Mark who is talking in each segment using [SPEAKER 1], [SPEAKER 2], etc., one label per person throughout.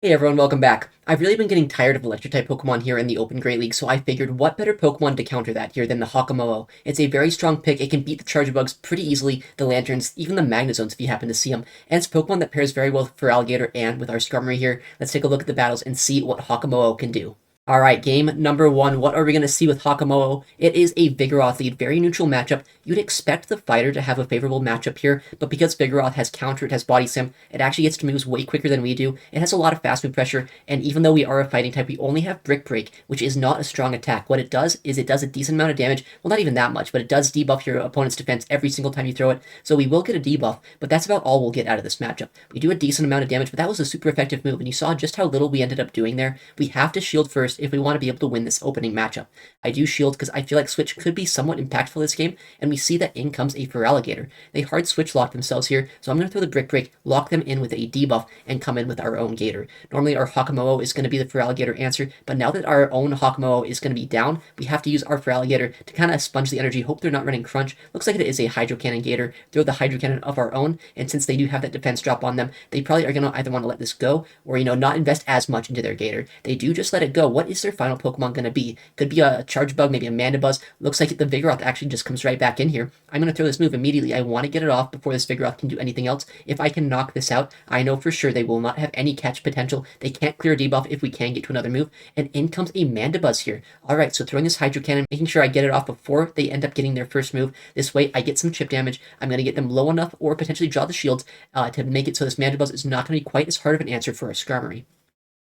[SPEAKER 1] Hey everyone, welcome back. I've really been getting tired of electric-type Pokemon here in the Open Great League, so I figured what better Pokemon to counter that here than the Hakamo-o. It's a very strong pick, it can beat the Charjabugs pretty easily, the Lanturns, even the Magnezones if you happen to see them, and it's a Pokemon that pairs very well with Feraligatr and with our Skarmory here. Let's take a look at the battles and see what Hakamo-o can do. Alright, game number one. What are we going to see with Hakamo-o? It is a Vigoroth lead, very neutral matchup. You'd expect the fighter to have a favorable matchup here, but because Vigoroth has counter, it has Body Slam, it actually gets to moves way quicker than we do. It has a lot of fast move pressure, and even though we are a fighting type, we only have Brick Break, which is not a strong attack. What it does is it does a decent amount of damage. Well, not even that much, but it does debuff your opponent's defense every single time you throw it, so we will get a debuff, but that's about all we'll get out of this matchup. We do a decent amount of damage, but that was a super effective move, and you saw just how little we ended up doing there. We have to shield first if we want to be able to win this opening matchup. I do shield because I feel like Switch could be somewhat impactful this game, and we see that in comes a Feraligatr. They hard Switch lock themselves here, so I'm going to throw the Brick Break, lock them in with a debuff, and come in with our own Gator. Normally our Hakamo-o is going to be the Feraligatr answer, but now that our own Hakamo-o is going to be down, we have to use our Feraligatr to kind of sponge the energy, hope they're not running Crunch. Looks like it is a Hydro Cannon Gator. Throw the Hydro Cannon of our own, and since they do have that defense drop on them, they probably are going to either want to let this go, or, not invest as much into their Gator. They do just let it go. What is their final Pokemon going to be? Could be a Charjabug, maybe a Mandibuzz. Looks like the Vigoroth actually just comes right back in here. I'm going to throw this move immediately. I want to get it off before this Vigoroth can do anything else. If I can knock this out, I know for sure they will not have any catch potential. They can't clear a debuff if we can get to another move. And in comes a Mandibuzz here. Alright, so throwing this Hydro Cannon, making sure I get it off before they end up getting their first move. This way I get some chip damage. I'm going to get them low enough or potentially draw the shields to make it so this Mandibuzz is not going to be quite as hard of an answer for our Skarmory.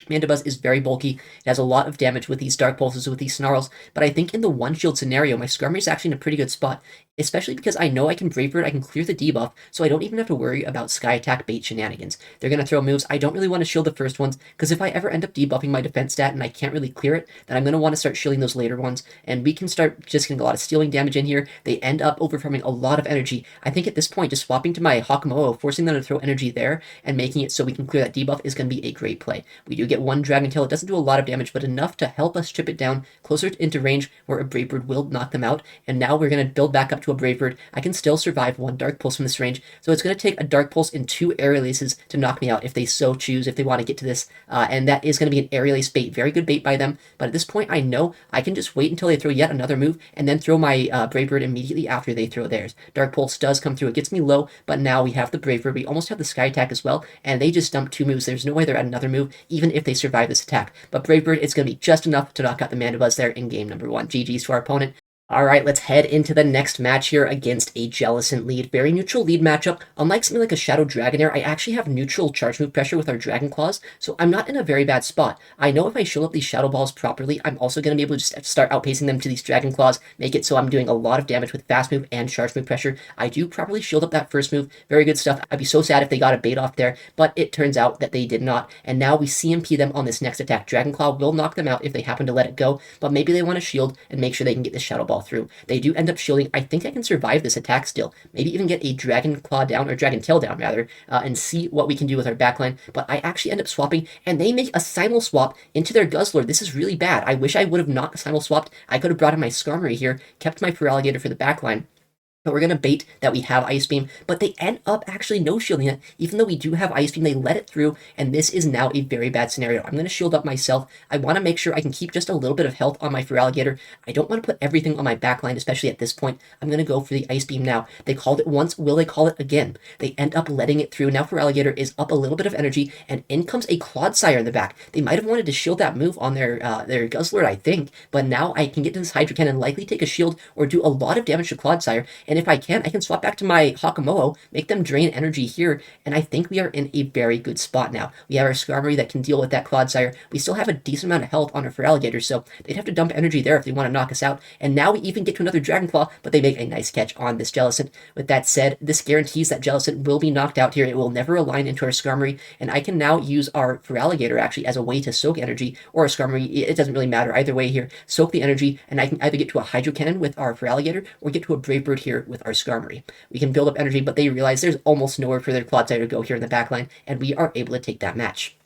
[SPEAKER 1] Mandibuzz is very bulky. It has a lot of damage with these Dark Pulses, with these Snarls, but I think in the one-shield scenario, my Skarmory is actually in a pretty good spot, especially because I know I can Brave Bird, I can clear the debuff, so I don't even have to worry about Sky Attack bait shenanigans. They're going to throw moves. I don't really want to shield the first ones, because if I ever end up debuffing my defense stat and I can't really clear it, then I'm going to want to start shielding those later ones, and we can start just getting a lot of stealing damage in here. They end up overfarming a lot of energy. I think at this point, just swapping to my Hakamo-o, forcing them to throw energy there, and making it so we can clear that debuff is going to be a great play. We do get one Dragon Tail. It doesn't do a lot of damage, but enough to help us chip it down closer into range where a Brave Bird will knock them out, and now we're going to build back up to a Brave Bird. I can still survive one Dark Pulse from this range, so it's going to take a Dark Pulse and two Air Releases to knock me out if they so choose, if they want to get to this, and that is going to be an Air Release bait. Very good bait by them, but at this point I know I can just wait until they throw yet another move, and then throw my Brave Bird immediately after they throw theirs. Dark Pulse does come through. It gets me low, but now we have the Brave Bird. We almost have the Sky Attack as well, and they just dumped two moves. There's no way they're at another move, even if they survive this attack. But Brave Bird, it's going to be just enough to knock out the Mandibuzz there in game number one. GG's to our opponent. Alright, let's head into the next match here against a Jellicent lead. Very neutral lead matchup. Unlike something like a Shadow Dragonair, I actually have neutral charge move pressure with our Dragon Claws, so I'm not in a very bad spot. I know if I shield up these Shadow Balls properly, I'm also going to be able to just start outpacing them to these Dragon Claws, make it so I'm doing a lot of damage with fast move and charge move pressure. I do properly shield up that first move. Very good stuff. I'd be so sad if they got a bait off there, but it turns out that they did not, and now we CMP them on this next attack. Dragon Claw will knock them out if they happen to let it go, but maybe they want to shield and make sure they can get the Shadow Ball through. They do end up shielding. I think I can survive this attack still. Maybe even get a Dragon Claw down, or Dragon Tail down rather, and see what we can do with our backline. But I actually end up swapping, and they make a Simul Swap into their Guzzlord. This is really bad. I wish I would have not Simul Swapped. I could have brought in my Skarmory here, kept my Feraligatr for the backline. But we're going to bait that we have Ice Beam, but they end up actually no shielding it. Even though we do have Ice Beam, they let it through, and this is now a very bad scenario. I'm going to shield up myself. I want to make sure I can keep just a little bit of health on my Feraligatr. I don't want to put everything on my backline, especially at this point. I'm going to go for the Ice Beam now. They called it once. Will they call it again? They end up letting it through. Now Feraligatr is up a little bit of energy, and in comes a Clodsire in the back. They might have wanted to shield that move on their Guzzlord, I think, but now I can get to this Hydro Cannon, likely take a shield, or do a lot of damage to Clodsire, and if I can swap back to my Hakamo-o, make them drain energy here, and I think we are in a very good spot now. We have our Skarmory that can deal with that Clodsire. We still have a decent amount of health on our Feraligatr, so they'd have to dump energy there if they want to knock us out, and now we even get to another Dragon Claw, but they make a nice catch on this Jellicent. With that said, this guarantees that Jellicent will be knocked out here. It will never align into our Skarmory, and I can now use our Feraligatr actually as a way to soak energy, or a Skarmory. It doesn't really matter either way here. Soak the energy, and I can either get to a Hydro Cannon with our Feraligatr, or get to a Brave Bird here with our Skarmory. We can build up energy, but they realize there's almost nowhere for their Clodsire to go here in the backline, and we are able to take that match.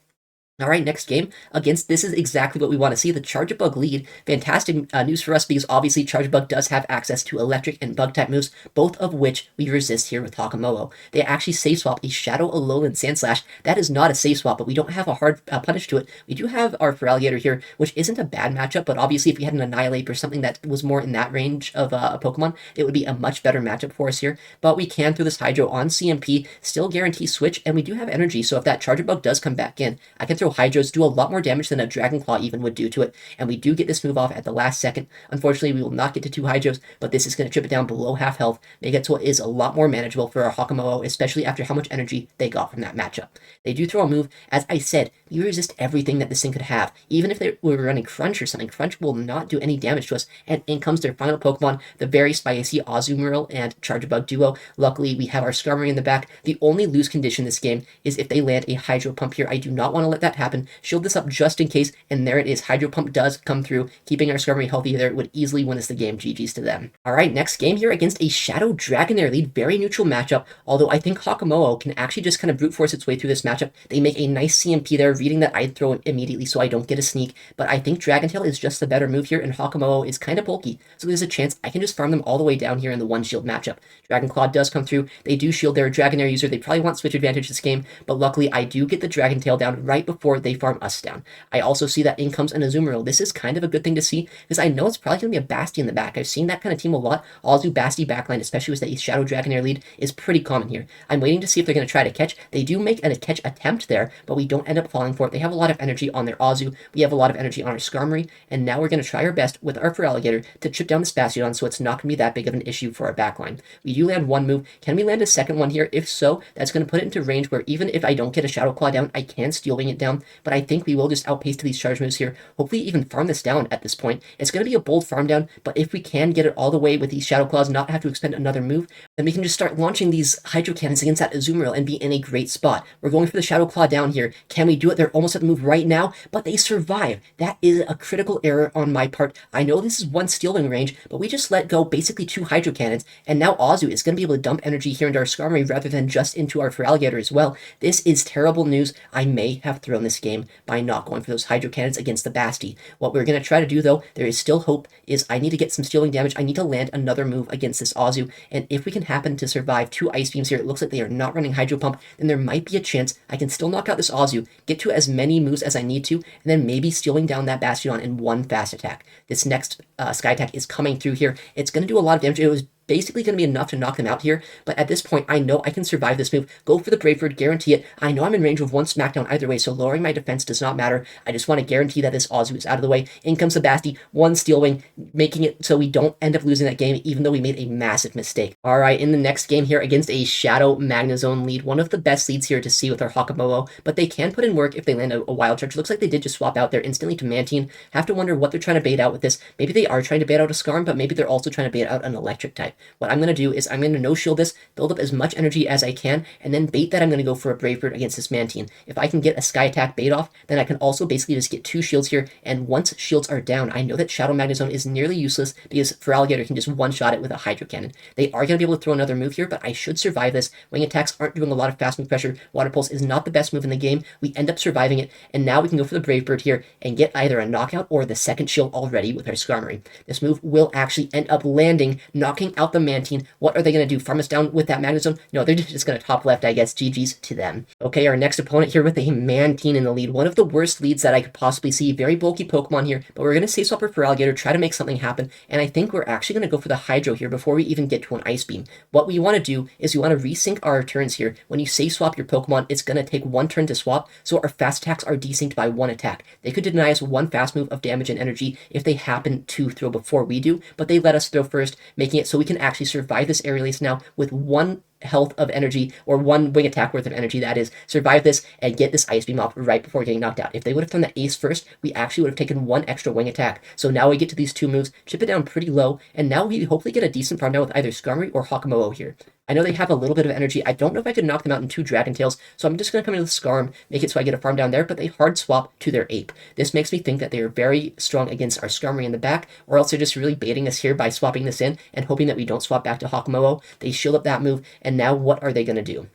[SPEAKER 1] All right, next game against this is exactly what we want to see, the Charjabug lead. Fantastic news for us because obviously Charjabug does have access to electric and bug type moves, both of which we resist here with Hakamo-o. They actually safe swap a Shadow Alolan Sandslash. That is not a safe swap, but we don't have a hard punish to it. We do have our Feraligatr here, which isn't a bad matchup, but obviously if we had an Annihilate or something that was more in that range of a Pokemon, it would be a much better matchup for us here. But we can, through this Hydro on CMP, still guarantee switch, and we do have energy, so if that Charjabug does come back in, I can throw Hydros, do a lot more damage than a Dragon Claw even would do to it, and we do get this move off at the last second. Unfortunately, we will not get to 2 Hydros, but this is going to trip it down below half health, make it so it is a lot more manageable for our Hakamo-o, especially after how much energy they got from that matchup. They do throw a move. As I said, we resist everything that this thing could have. Even if they were running Crunch or something, Crunch will not do any damage to us, and in comes their final Pokemon, the very spicy Azumarill and Charjabug duo. Luckily, we have our Skarmory in the back. The only lose condition this game is if they land a Hydro Pump here. I do not want to let that happen. Shield this up just in case, and there it is. Hydro Pump does come through, keeping our Skarmory healthy there. It would easily win us the game. GG's to them. Alright, next game here against a Shadow Dragonair lead. Very neutral matchup, although I think Hakamo-o can actually just kind of brute force its way through this matchup. They make a nice CMP there, reading that I'd throw it immediately so I don't get a sneak, but I think Dragon Tail is just the better move here, and Hakamo-o is kind of bulky, so there's a chance I can just farm them all the way down here in the one shield matchup. Dragon Claw does come through. They do shield their Dragonair user. They probably want switch advantage this game, but luckily I do get the Dragon Tail down right before they farm us down. I also see that in comes an Azumarill. This is kind of a good thing to see, because I know it's probably going to be a Basti in the back. I've seen that kind of team a lot. Azu Basti backline, especially with that Shadow Dragonair lead, is pretty common here. I'm waiting to see if they're going to try to catch. They do make a catch attempt there, but we don't end up falling for it. They have a lot of energy on their Azu. We have a lot of energy on our Skarmory, and now we're going to try our best with our Feraligatr to chip down this Bastiodon so it's not going to be that big of an issue for our backline. We do land one move. Can we land a second one here? If so, that's going to put it into range where even if I don't get a Shadow Claw down, I can Steel Wing it down, but I think we will just outpace to these charge moves here. Hopefully even farm this down at this point. It's going to be a bold farm down, but if we can get it all the way with these Shadow Claws, not have to expend another move, then we can just start launching these Hydro Cannons against that Azumarill and be in a great spot. We're going for the Shadow Claw down here. Can we do it? They're almost at the move right now, but they survive. That is a critical error on my part. I know this is one Steel Wing range, but we just let go basically 2 Hydro Cannons, and now Azu is going to be able to dump energy here into our Skarmory rather than just into our Feraligatr as well. This is terrible news. I may have thrown this game by not going for those Hydro Cannons against the Basti. What we're going to try to do, though, there is still hope, is I need to get some Steel Wing damage. I need to land another move against this Azu, and if we can happen to survive 2 Ice Beams here, it looks like they are not running Hydro Pump, then there might be a chance I can still knock out this Azu, get to as many moves as I need to, and then maybe Steel Wing down that Bastiodon in one fast attack. This next Sky Attack is coming through here. It's going to do a lot of damage. It was basically going to be enough to knock them out here, but at this point, I know I can survive this move. Go for the Brave Bird, guarantee it. I know I'm in range of 1 Smackdown either way, so lowering my defense does not matter. I just want to guarantee that this Azu is out of the way. In comes the Basti, 1 Steel Wing, making it so we don't end up losing that game, even though we made a massive mistake. Alright, in the next game here against a Shadow Magnezone lead, one of the best leads here to see with our Hakamo-o, but they can put in work if they land a Wild Charge. Looks like they did just swap out there instantly to Mantine. Have to wonder what they're trying to bait out with this. Maybe they are trying to bait out a Skarm, but maybe they're also trying to bait out an Electric type. What I'm going to do is I'm going to no-shield this, build up as much energy as I can, and then bait that I'm going to go for a Brave Bird against this Mantine. If I can get a Sky Attack bait off, then I can also basically just get 2 shields here, and once shields are down, I know that Shadow Magnezone is nearly useless because Feraligatr can just one-shot it with a Hydro Cannon. They are going to be able to throw another move here, but I should survive this. Wing attacks aren't doing a lot of fast move pressure. Water Pulse is not the best move in the game. We end up surviving it, and now we can go for the Brave Bird here and get either a knockout or the second shield already with our Skarmory. This move will actually end up landing, knocking out the Mantine. What are they going to do? Farm us down with that Magnezone? No, they're just going to top left, I guess. GG's to them. Okay, our next opponent here with a Mantine in the lead. One of the worst leads that I could possibly see. Very bulky Pokemon here, but we're going to safe swap our Feraligatr, try to make something happen, and I think we're actually going to go for the Hydro here before we even get to an Ice Beam. What we want to do is we want to resync our turns here. When you safe swap your Pokemon, it's going to take 1 turn to swap, so our fast attacks are desynced by 1 attack. They could deny us 1 fast move of damage and energy if they happen to throw before we do, but they let us throw first, making it so we can actually survive this air release now with 1 health of energy, or 1 wing attack worth of energy, that is, survive this and get this Ice Beam off right before getting knocked out. If they would have done the Ace first, we actually would have taken 1 extra wing attack. So now we get to these 2 moves, chip it down pretty low, and now we hopefully get a decent farm down with either Skarmory or Hakamo-o here. I know they have a little bit of energy. I don't know if I could knock them out in 2 Dragon Tails, so I'm just going to come in with Skarm, make it so I get a farm down there, but they hard swap to their Ape. This makes me think that they are very strong against our Skarmory in the back, or else they're just really baiting us here by swapping this in and hoping that we don't swap back to Hakamo-o. They shield up that move, and now what are they going to do?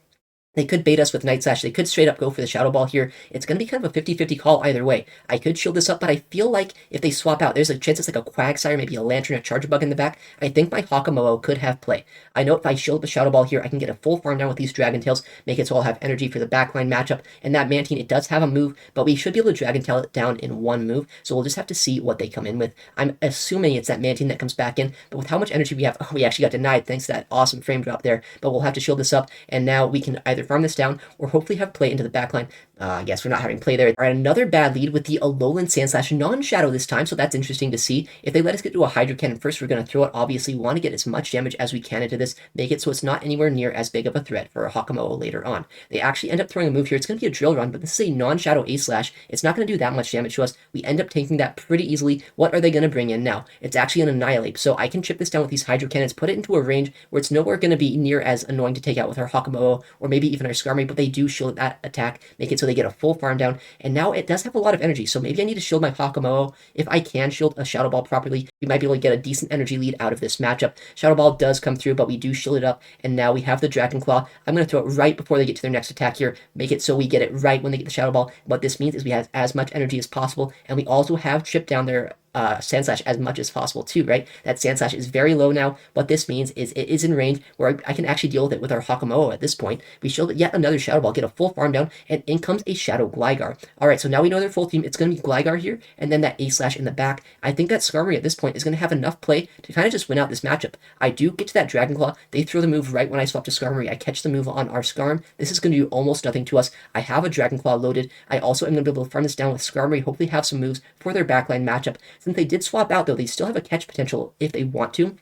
[SPEAKER 1] They could bait us with Night Slash. They could straight up go for the Shadow Ball here. It's going to be kind of a 50-50 call either way. I could shield this up, but I feel like if they swap out, there's a chance it's like a Quagsire, maybe a Lantern, a Charjabug in the back. I think my Hakamo-o could have play. I know if I shield the Shadow Ball here, I can get a full farm down with these Dragon Tails, make it so I'll have energy for the backline matchup. And that Mantine, it does have a move, but we should be able to Dragon Tail it down in one move, so we'll just have to see what they come in with. I'm assuming it's that Mantine that comes back in, but with how much energy we have, we actually got denied thanks to that awesome frame drop there, but we'll have to shield this up, and now we can either farm this down or hopefully have play into the backline. I guess we're not having play there. All right, another bad lead with the Alolan Sandslash, non-shadow this time, so that's interesting to see. If they let us get to a Hydro Cannon first, we're going to throw it. Obviously, we want to get as much damage as we can into this, make it so it's not anywhere near as big of a threat for a Hakamo-o later on. They actually end up throwing a move here. It's going to be a Drill Run, but this is a non-shadow A-Slash. It's not going to do that much damage to us. We end up taking that pretty easily. What are they going to bring in now? It's actually an Annihilate, so I can chip this down with these Hydro Cannons, put it into a range where it's nowhere going to be near as annoying to take out with our Hakamo-o, or maybe even our Skarmory, but they do shield that attack, make it so they get a full farm down. And now it does have a lot of energy, so maybe I need to shield my Hakamo-o. If I can shield a Shadow Ball properly, we might be able to get a decent energy lead out of this matchup. Shadow Ball does come through, but we do shield it up, and now we have the Dragon Claw. I'm going to throw it right before they get to their next attack here, make it so we get it right when they get the Shadow Ball. What this means is we have as much energy as possible, and we also have chipped down their Sandslash as much as possible too, right? That Sandslash is very low now. What this means is it is in range where I can actually deal with it with our Hakamo-o at this point. We shield yet another Shadow Ball, get a full farm down, and in comes a Shadow Gligar. Alright, so now we know their full team. It's going to be Gligar here, and then that A-Slash in the back. I think that Skarmory at this point is going to have enough play to kind of just win out this matchup. I do get to that Dragon Claw. They throw the move right when I swap to Skarmory. I catch the move on our Skarm. This is going to do almost nothing to us. I have a Dragon Claw loaded. I also am going to be able to farm this down with Skarmory, hopefully have some moves for their backline matchup. Since they did swap out, though, they still have a catch potential if they want to.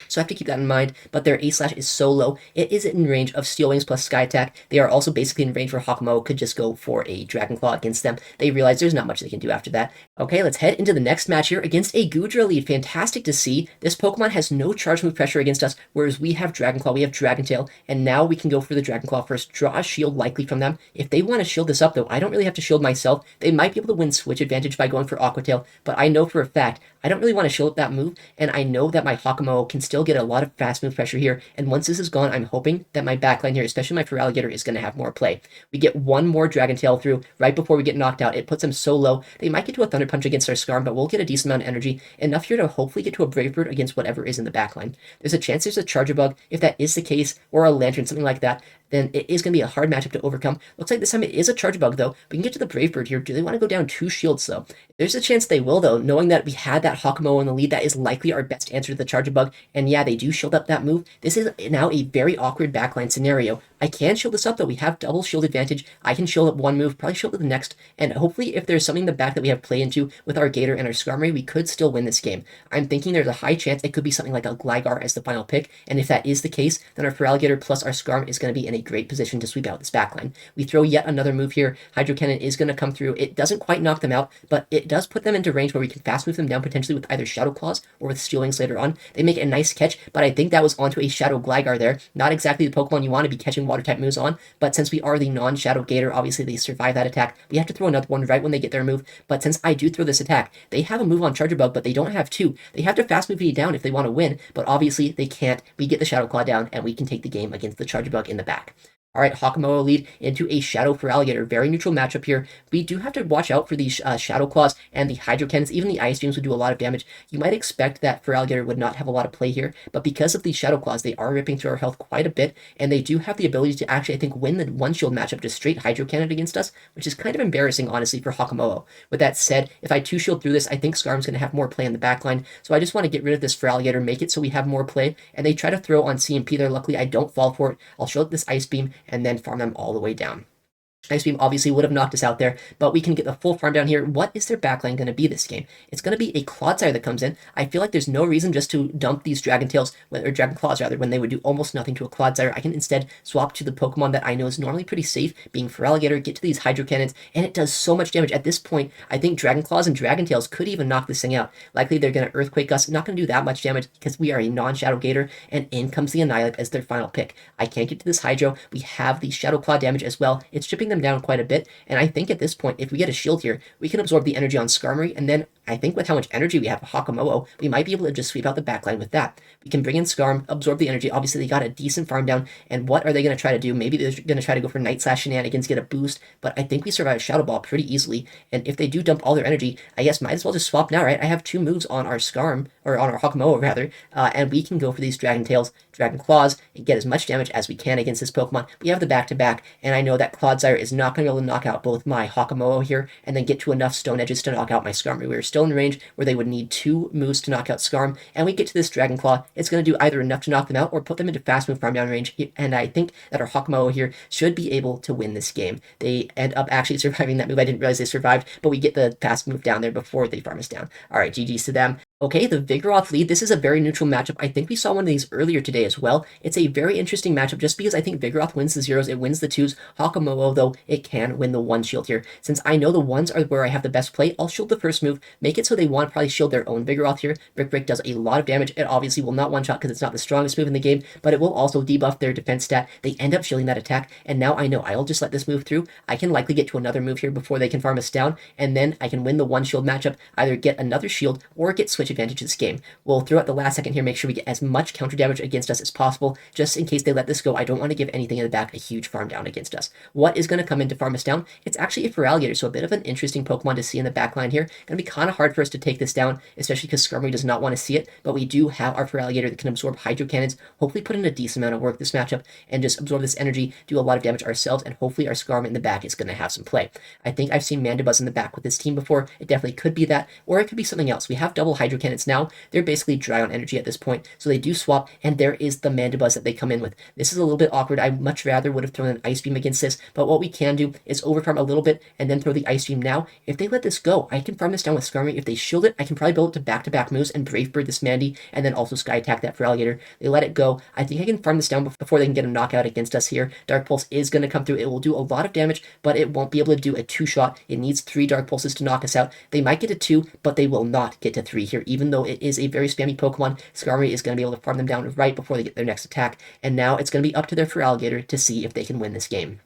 [SPEAKER 1] So I have to keep that in mind, but their A-Slash is so low. It is in range of Steel Wings plus Sky Attack. They are also basically in range where Hakamo-o could just go for a Dragon Claw against them. They realize there's not much they can do after that. Okay, let's head into the next match here against a Goodra lead. Fantastic to see. This Pokemon has no charge move pressure against us, whereas we have Dragon Claw, we have Dragon Tail, and now we can go for the Dragon Claw first, draw a shield likely from them. If they want to shield this up, though, I don't really have to shield myself. They might be able to win switch advantage by going for Aqua Tail, but I know for a fact I don't really want to shield up that move, and I know that my Hakamo-o can still get a lot of fast move pressure here, and once this is gone, I'm hoping that my backline here, especially my Feraligatr, is going to have more play. We get one more Dragon Tail through right before we get knocked out. It puts them so low. They might get to a Thunder Punch against our Skarm, but we'll get a decent amount of energy, enough here to hopefully get to a Brave Bird against whatever is in the backline. There's a chance there's a Charjabug. If that is the case, or a Lantern, something like that, then it is going to be a hard matchup to overcome. Looks like this time it is a Charjabug, though. We can get to the Brave Bird here. Do they want to go down 2 shields, though? There's a chance they will, though, knowing that we had that Hakamo-o in the lead. That is likely our best answer to the Charjabug, and yeah, they do shield up that move. This is now a very awkward backline scenario. I can shield this up, though. We have double shield advantage. I can shield up one move, probably shield up the next, and hopefully if there's something in the back that we have play into with our Gator and our Skarmory, we could still win this game. I'm thinking there's a high chance it could be something like a Gligar as the final pick, and if that is the case, then our Feraligatr plus our Skarm is going to be in a great position to sweep out this backline. We throw yet another move here. Hydro Cannon is going to come through. It doesn't quite knock them out, but it does put them into range where we can fast move them down potentially with either Shadow Claws or with Steel Wings later on. They make a nice catch, but I think that was onto a Shadow Gligar there. Not exactly the Pokemon you want to be catching water type moves on, but since we are the non-Shadow Gator, obviously they survive that attack. We have to throw another one right when they get their move, but since I do throw this attack, they have a move on Charjabug, but they don't have 2. They have to fast move me down if they want to win, but obviously they can't. We get the Shadow Claw down, and we can take the game against the Charjabug in the back. Alright, Hakamo-o lead into a Shadow Feraligatr. Very neutral matchup here. We do have to watch out for these Shadow Claws and the Hydro Cannons. Even the Ice Beams would do a lot of damage. You might expect that Feraligatr would not have a lot of play here, but because of these Shadow Claws, they are ripping through our health quite a bit, and they do have the ability to actually, I think, win the one-shield matchup just straight Hydro Cannon against us, which is kind of embarrassing, honestly, for Hakamo-o. With that said, if I 2-shield through this, I think Skarm's going to have more play in the backline, so I just want to get rid of this Feraligatr, make it so we have more play, and they try to throw on CMP there. Luckily, I don't fall for it. I'll shield this Ice Beam, and then farm them all the way down. Ice Beam obviously would have knocked us out there, but we can get the full farm down here. What is their backline going to be this game? It's going to be a Clodsire that comes in. I feel like there's no reason just to dump these Dragon Tails, or Dragon Claws rather, when they would do almost nothing to a Clodsire. I can instead swap to the Pokemon that I know is normally pretty safe, being Feraligatr, get to these Hydro Cannons, and it does so much damage. At this point, I think Dragon Claws and Dragon Tails could even knock this thing out. Likely they're going to Earthquake us, not going to do that much damage because we are a non-Shadow Gator, and in comes the Annihilate as their final pick. I can't get to this Hydro. We have the Shadow Claw damage as well. It's chipping them down quite a bit, and I think at this point, if we get a shield here, we can absorb the energy on Skarmory, and then I think with how much energy we have for Hakamo-o, we might be able to just sweep out the backline with that. We can bring in Skarm, absorb the energy. Obviously, they got a decent farm down, and what are they going to try to do? Maybe they're going to try to go for Night Slash shenanigans, get a boost, but I think we survive Shadow Ball pretty easily, and if they do dump all their energy, I guess might as well just swap now, right? I have 2 moves on our Skarm, or on our Hakamo-o rather, and we can go for these Dragon Tails, Dragon Claws, and get as much damage as we can against this Pokemon. We have the back-to-back, and I know that Clodsire is not going to be able to knock out both my Hakamo-o here, and then get to enough Stone Edges to knock out my Skarmory. We're still in range where they would need 2 moves to knock out Skarm, and we get to this Dragon Claw. It's going to do either enough to knock them out, or put them into fast move farm down range, and I think that our Hakamo-o here should be able to win this game. They end up actually surviving that move. I didn't realize they survived, but we get the fast move down there before they farm us down. Alright, GG's to them. Okay, the Vigoroth lead. This is a very neutral matchup. I think we saw one of these earlier today as well. It's a very interesting matchup just because I think Vigoroth wins the 0s, it wins the 2s. Hakamo-o, though, it can win the 1 shield here. Since I know the 1s are where I have the best play, I'll shield the first move, make it so they want to probably shield their own Vigoroth here. Brick Break does a lot of damage. It obviously will not one-shot because it's not the strongest move in the game, but it will also debuff their defense stat. They end up shielding that attack, and now I know I'll just let this move through. I can likely get to another move here before they can farm us down, and then I can win the 1 shield matchup, either get another shield or get switch advantage this game. We'll throw out the last second here, make sure we get as much counter damage against us as possible, just in case they let this go. I don't want to give anything in the back a huge farm down against us. What is going to come in to farm us down? It's actually a Feraligatr, so a bit of an interesting Pokemon to see in the back line here. Going to be kind of hard for us to take this down, especially because Skarmory does not want to see it, but we do have our Feraligatr that can absorb Hydro Cannons, hopefully put in a decent amount of work this matchup, and just absorb this energy, do a lot of damage ourselves, and hopefully our Skarm in the back is going to have some play. I think I've seen Mandibuzz in the back with this team before. It definitely could be that, or it could be something else. We have double Hydro Cannons now. They're basically dry on energy at this point, so they do swap, and there is the Mandibuzz that they come in with. This is a little bit awkward. I much rather would have thrown an Ice Beam against this, but what we can do is overfarm a little bit and then throw the Ice Beam now. If they let this go, I can farm this down with Skarmory. If they shield it, I can probably build it to back-to-back moves and Brave Bird this Mandy, and then also Sky Attack that Feraligatr. They let it go. I think I can farm this down before they can get a knockout against us here. Dark Pulse is going to come through. It will do a lot of damage, but it won't be able to do a 2-shot. It needs 3 Dark Pulses to knock us out. They might get to 2, but they will not get to 3 here, even though it is a very spammy Pokemon. Skarmory is going to be able to farm them down right before they get their next attack, and now it's going to be up to their Feraligatr to see if they can win this game.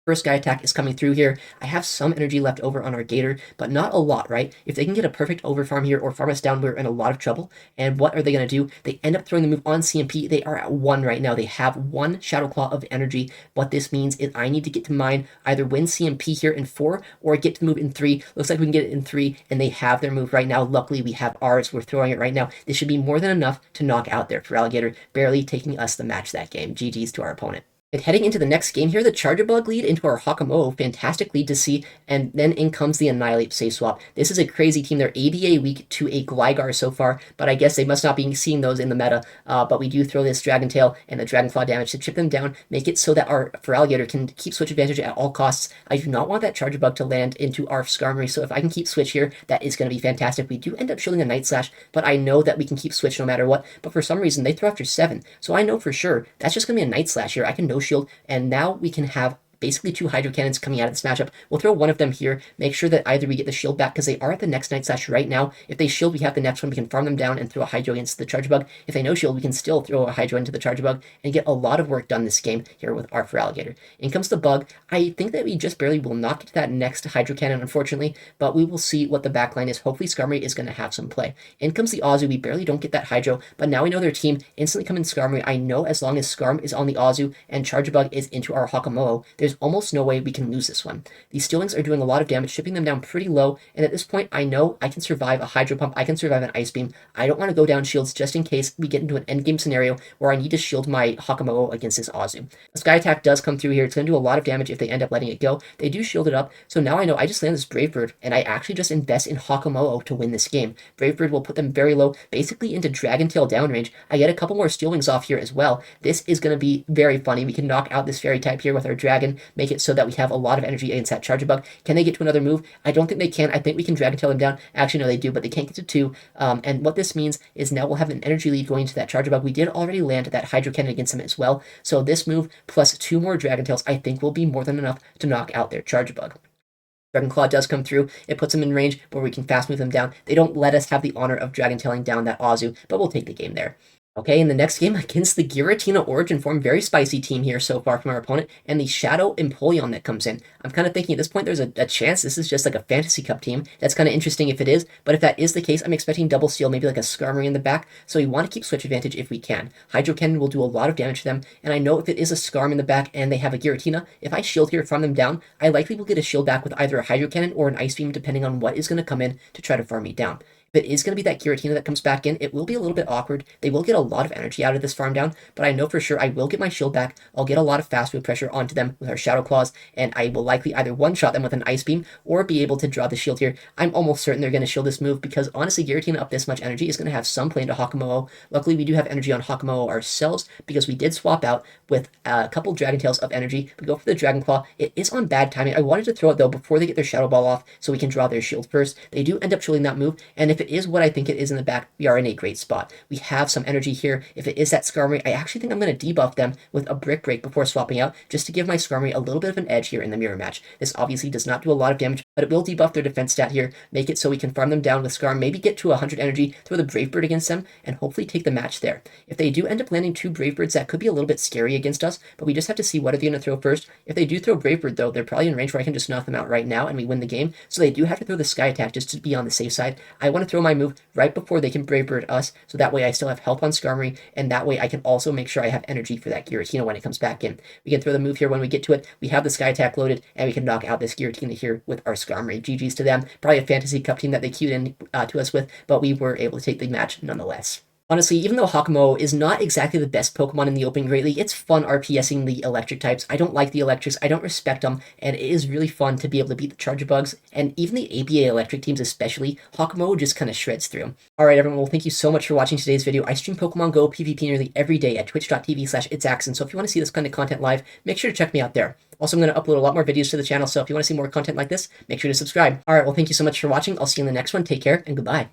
[SPEAKER 1] First Sky Attack is coming through here. I have some energy left over on our Gator, but not a lot, right? If they can get a perfect overfarm here or farm us down, we're in a lot of trouble. And what are they going to do? They end up throwing the move on CMP. They are at 1 right now. They have 1 Shadow Claw of energy. What this means is I need to get to mine, either win CMP here in 4 or get to the move in 3. Looks like we can get it in 3, and they have their move right now. Luckily, we have ours. We're throwing it right now. This should be more than enough to knock out their Feraligatr, barely taking us the match that game. GG's to our opponent. And heading into the next game here, the Charjabug lead into our Hakamo-o, fantastic lead to see, and then in comes the Annihilate Safe Swap. This is a crazy team. They're ABA weak to a Gligar so far, but I guess they must not be seeing those in the meta, but we do throw this Dragon Tail and the Dragon Claw damage to chip them down, make it so that our Feraligatr can keep switch advantage at all costs. I do not want that Charjabug to land into our Skarmory, so if I can keep switch here, that is going to be fantastic. We do end up shielding a Night Slash, but I know that we can keep switch no matter what, but for some reason they throw after 7, so I know for sure that's just going to be a Night Slash here. I can no shield, and now we can have basically 2 Hydro Cannons coming out of this matchup. We'll throw one of them here, make sure that either we get the shield back, because they are at the next Night Slash right now. If they shield, we have the next one. We can farm them down and throw a Hydro against the Charjabug. If they no shield, we can still throw a Hydro into the Charjabug and get a lot of work done this game here with our Feraligatr. In comes the Bug. I think that we just barely will not get to that next Hydro Cannon, unfortunately, but we will see what the backline is. Hopefully Skarmory is going to have some play. In comes the Azu. We barely don't get that Hydro, but now we know their team instantly come in Skarmory. I know as long as Skarm is on the Azu and Charjabug is into our Hakamo-o, there's almost no way we can lose this one. These Steelings are doing a lot of damage, shipping them down pretty low, and at this point I know I can survive a Hydro Pump, I can survive an Ice Beam. I don't want to go down shields just in case we get into an endgame scenario where I need to shield my Hakamo-o against this Azu. A Sky Attack does come through here. It's going to do a lot of damage if they end up letting it go. They do shield it up, so now I know I just land this Brave Bird, and I actually just invest in Hakamo-o to win this game. Brave Bird will put them very low, basically into Dragon Tail downrange. I get a couple more Steel Wings off here as well. This is going to be very funny. We can knock out this Fairy type here with our Dragon, make it so that we have a lot of energy against that Charjabug. Can they get to another move? I don't think they can. I think we can Dragon Tail them down. Actually, no, they do, but they can't get to 2. And what this means is now we'll have an energy lead going into that Charjabug. We did already land that Hydro Cannon against them as well, so this move plus 2 more Dragon Tails I think will be more than enough to knock out their Charjabug. Dragon Claw does come through. It puts them in range where we can fast move them down. They don't let us have the honor of Dragon Tailing down that Azu, but we'll take the game there. Okay, in the next game against the Giratina Origin form, very spicy team here so far from our opponent, and the Shadow Empoleon that comes in. I'm kind of thinking at this point there's a chance this is just like a Fantasy Cup team. That's kind of interesting if it is, but if that is the case, I'm expecting double steal, maybe like a Skarmory in the back, so we want to keep switch advantage if we can. Hydro Cannon will do a lot of damage to them, and I know if it is a Skarm in the back and they have a Giratina, if I shield here, farm them down, I likely will get a shield back with either a Hydro Cannon or an Ice Beam, depending on what is going to come in to try to farm me down. If it is going to be that Giratina that comes back in, it will be a little bit awkward. They will get a lot of energy out of this farm down, but I know for sure I will get my shield back. I'll get a lot of fast move pressure onto them with our Shadow Claws, and I will likely either one-shot them with an Ice Beam or be able to draw the shield here. I'm almost certain they're going to shield this move because honestly, Giratina up this much energy is going to have some play into Hakamo-o. Luckily, we do have energy on Hakamo-o ourselves because we did swap out with a couple Dragon Tails of energy. We go for the Dragon Claw. It is on bad timing. I wanted to throw it though before they get their Shadow Ball off so we can draw their shield first. They do end up shielding that move, and if it is what I think it is in the back, we are in a great spot. We have some energy here. If it is that Skarmory, I actually think I'm going to debuff them with a Brick Break before swapping out, just to give my Skarmory a little bit of an edge here in the mirror match. This obviously does not do a lot of damage, but it will debuff their defense stat here, make it so we can farm them down with Skarm, maybe get to 100 energy, throw the Brave Bird against them, and hopefully take the match there. If they do end up landing 2 Brave Birds, that could be a little bit scary against us, but we just have to see what are they going to throw first. If they do throw Brave Bird, though, they're probably in range where I can just knock them out right now and we win the game, so they do have to throw the Sky Attack just to be on the safe side. I want to throw my move right before they can Brave Bird us, so that way I still have health on Skarmory, and that way I can also make sure I have energy for that Giratina when it comes back in. We can throw the move here when we get to it. We have the Sky Attack loaded, and we can knock out this Giratina here with our Skarmory. GG's to them. Probably a Fantasy Cup team that they queued in to us with, but we were able to take the match nonetheless. Honestly, even though Hakamo-o is not exactly the best Pokemon in the Open Great League, it's fun RPSing the electric types. I don't like the electrics, I don't respect them, and it is really fun to be able to beat the Charjabugs, and even the APA electric teams especially, Hakamo-o just kind of shreds through them. Alright everyone, well thank you so much for watching today's video. I stream Pokemon Go PvP nearly every day at twitch.tv/ItsAXN, so if you want to see this kind of content live, make sure to check me out there. Also, I'm going to upload a lot more videos to the channel, so if you want to see more content like this, make sure to subscribe. Alright, well thank you so much for watching. I'll see you in the next one. Take care, and goodbye.